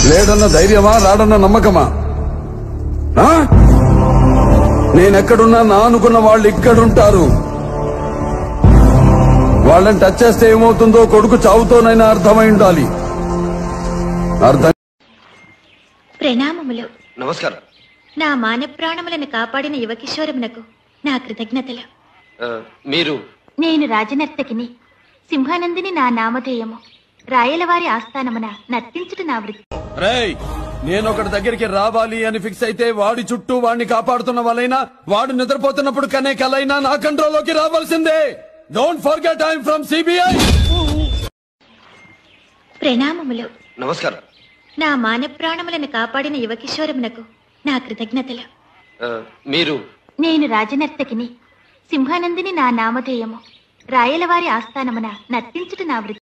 లేడన్న ధైర్యమా, రాడన్న నమ్మకమా? నేనెక్కడున్నా నా అనుకున్న వాళ్ళు ఇక్కడుంటారు. వాళ్ళని టచ్ చేస్తే ఏమవుతుందో కొడుకు చావుతోనైనా అర్థమై ఉండాలి. ప్రణామములు. నమస్కారం. నా మాన ప్రాణములను కాపాడిన యువకిషోరమునకు నా కృతజ్ఞతలు. మీరు? నేను రాజనర్తకిని, సింహానందిని నా నామధేయము. రాయలవారి ఆస్థానమున నర్తించుట నా వృత్తి. నేనొకటి దగ్గరికి రావాలి అని ఫిక్స్ అయితే వాడి చుట్టూ వాడిని కాపాడుతున్న వాళ్ళైనా, వాడు నిద్రపోతున్నప్పుడు కనే కలైనా నా కంట్రోల్లోకి రావాల్సిందే. Don't forget I'm from CBI. ప్రణామములు. నమస్కారం. నా మాన ప్రాణములను కాపాడిన యువకిషోరమునకు నా కృతజ్ఞతలు. మీరు? నేను రాజనర్తకిని, సింహానందిని నా నామధేయము. రాయలవారి ఆస్థానమున నర్తించుట నా వృత్తి.